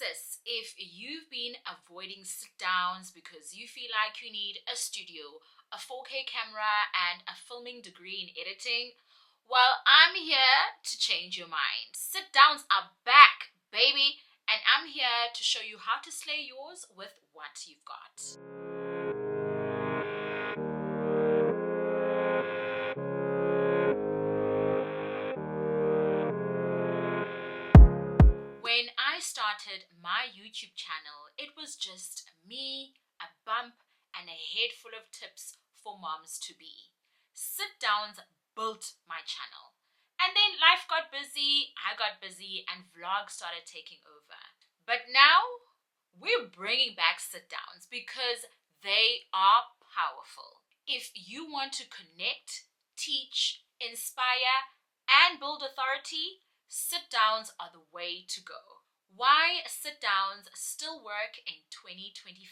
sis, if you've been avoiding sit downs because you feel like you need a studio, a 4K camera, and a filming degree in editing, well, I'm here to change your mind. Sit downs are back, baby, and I'm here to show you how to slay yours with what you've got. When I started my YouTube channel, it was just me, a bump, and a head full of tips for moms to be. Sit downs built my channel. And then life got busy, I got busy, and vlogs started taking over. But now, we're bringing back sit downs because they are powerful. If you want to connect, teach, inspire, and build authority, sit downs are the way to go. Why sit downs still work in 2025?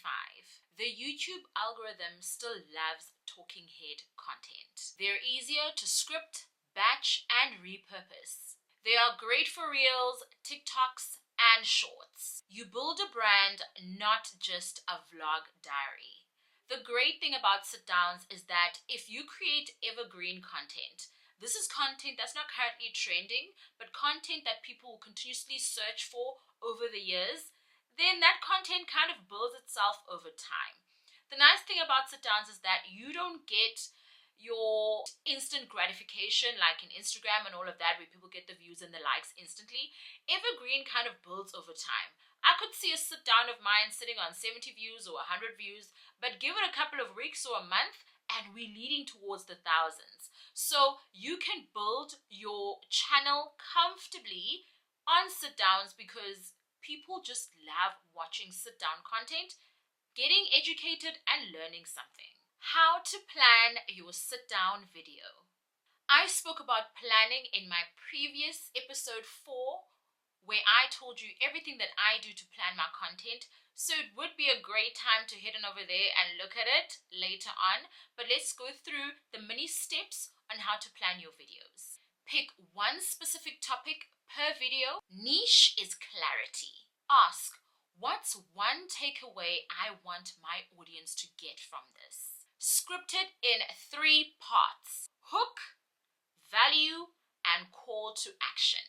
The YouTube algorithm still loves talking head content. They're easier to script, batch, and repurpose. They are great for reels, TikToks, and shorts. You build a brand, not just a vlog diary. The great thing about sit downs is that if you create evergreen content, this is content that's not currently trending, but content that people will continuously search for over the years, then that content kind of builds itself over time. The nice thing about sit downs is that you don't get your instant gratification like in Instagram and all of that, where people get the views and the likes instantly. Evergreen kind of builds over time. I could see a sit down of mine sitting on 70 views or 100 views, but give it a couple of weeks or a month and we're leading towards the thousands. So you can build your channel comfortably on sit downs because people just love watching sit down content, getting educated, and learning something. How to plan your sit down video. I spoke about planning in my previous episode 4, where I told you everything that I do to plan my content. So it would be a great time to head on over there and look at it later on. But let's go through the mini steps on how to plan your videos. Pick one specific topic per video. Niche is clarity. Ask, what's one takeaway I want my audience to get from this? Script it in 3 parts: hook, value, and call to action.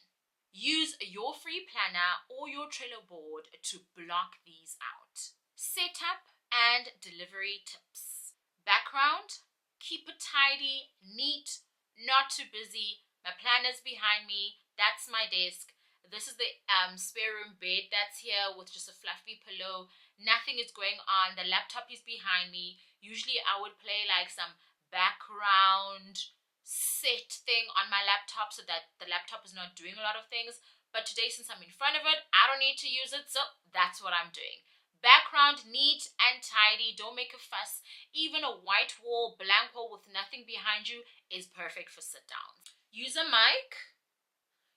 Use your free planner or your Trello board to block these out. Setup and delivery tips. Background, keep it tidy, neat, not too busy. My planner's behind me, that's my desk. This is the spare room bed that's here with just a fluffy pillow. Nothing is going on. The laptop is behind me. Usually I would play like some background set thing on my laptop so that the laptop is not doing a lot of things. But today, since I'm in front of it, I don't need to use it, so that's what I'm doing. Background neat and tidy. Don't make a fuss. Even a white wall, blank wall with nothing behind you is perfect for sit downs. Use a mic.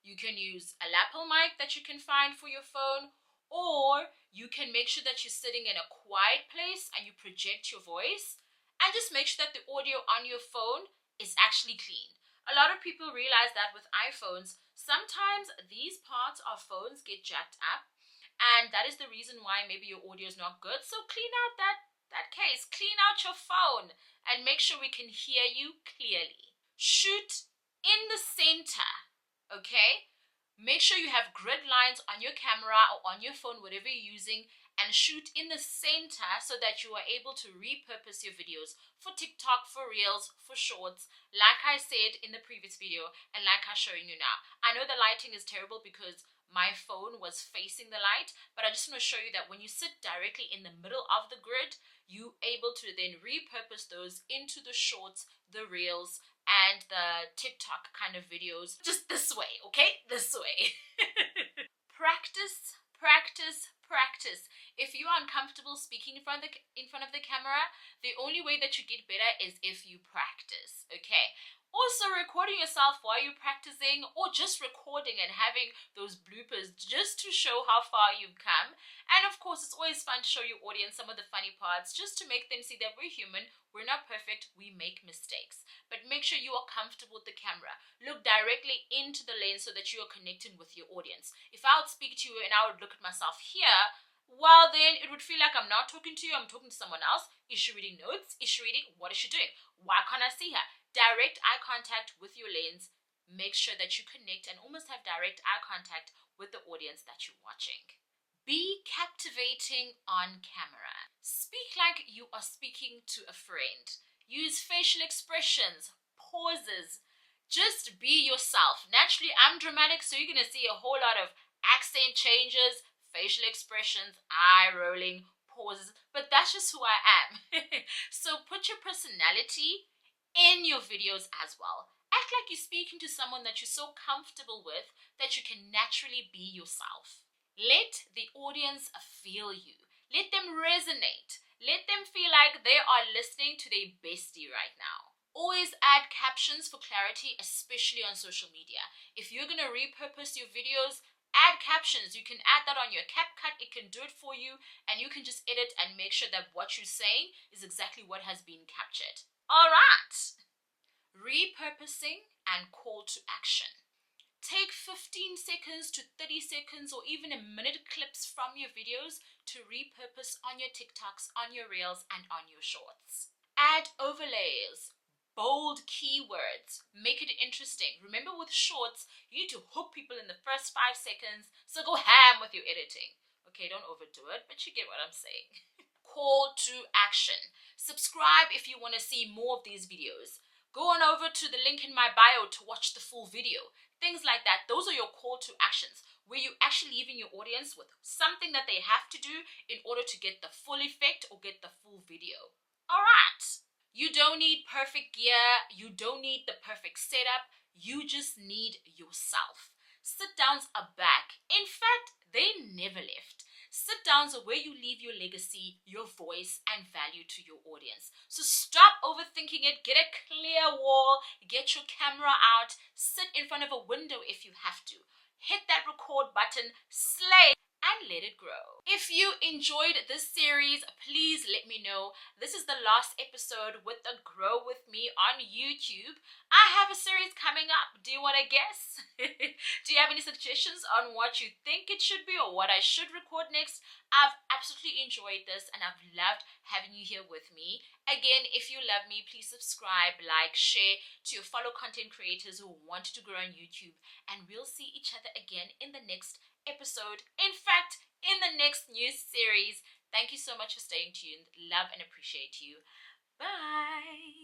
You can use a lapel mic that you can find for your phone, or you can make sure that you're sitting in a quiet place and you project your voice, and just make sure that the audio on your phone is actually clean. A lot of people realize that with iPhones, sometimes these parts of phones get jacked up, and that is the reason why maybe your audio is not good. So clean out that case, clean out your phone, and make sure we can hear you clearly. Shoot in the center. Okay, make sure you have grid lines on your camera or on your phone, whatever you're using, and shoot in the center so that you are able to repurpose your videos for TikTok, for reels, for shorts, like I said in the previous video and like I'm showing you now. I know the lighting is terrible because my phone was facing the light, but I just want to show you that when you sit directly in the middle of the grid, you're able to then repurpose those into the shorts, the reels, and the TikTok kind of videos. Just this way, okay? This way. Practice, practice, practice. If you are uncomfortable speaking in front of the camera, the only way that you get better is if you practice, okay? Also, recording yourself while you're practicing, or just recording and having those bloopers just to show how far you've come. And of course, it's always fun to show your audience some of the funny parts just to make them see that we're human, we're not perfect, we make mistakes. But make sure you are comfortable with the camera. Look directly into the lens so that you are connecting with your audience. If I would speak to you and I would look at myself here, well, then it would feel like I'm not talking to you, I'm talking to someone else. Is she reading notes? Is she reading? What is she doing? Why can't I see her? Direct eye contact with your lens. Make sure that you connect and almost have direct eye contact with the audience that you're watching. Be captivating on camera. Speak like you are speaking to a friend. Use facial expressions, pauses. Just be yourself. Naturally, I'm dramatic, so you're going to see a whole lot of accent changes, facial expressions, eye rolling, pauses, but that's just who I am. So put your personality in your videos as well. Act like you're speaking to someone that you're so comfortable with that you can naturally be yourself. Let the audience feel you. Let them resonate. Let them feel like they are listening to their bestie right now. Always add captions for clarity, especially on social media. If you're going to repurpose your videos, add captions. You can add that on your CapCut. It can do it for you, and you can just edit and make sure that what you're saying is exactly what has been captured. All right. Repurposing and call to action. Take 15 seconds to 30 seconds or even a minute clips from your videos to repurpose on your TikToks, on your Reels, and on your Shorts. Add overlays, bold keywords, make it interesting. Remember, with Shorts, you need to hook people in the first 5 seconds, so go ham with your editing. Okay, don't overdo it, but you get what I'm saying. Call to action. Subscribe if you want to see more of these videos. Go on over to the link in my bio to watch the full video. Things like that. Those are your call to actions, where you're actually leaving your audience with something that they have to do in order to get the full effect or get the full video. Alright. You don't need perfect gear. You don't need the perfect setup. You just need yourself. Sit downs are back. In fact, they never left. Sit downs are where you leave your legacy, your voice, and value to your audience. So stop overthinking it. Get a clear wall. Get your camera out. Sit in front of a window if you have to. Hit that record button. Slay. And let it grow. If you enjoyed this series, please let me know. This is the last episode with the Grow With Me on YouTube. I have a series coming up. Do you want to guess? Do you have any suggestions on what you think it should be or what I should record next? I've absolutely enjoyed this and I've loved having you here with me. Again, if you love me, please subscribe, like, share to your fellow content creators who want to grow on YouTube. And we'll see each other again in the next episode. In fact, in the next news series. Thank you so much for staying tuned. Love and appreciate you. Bye.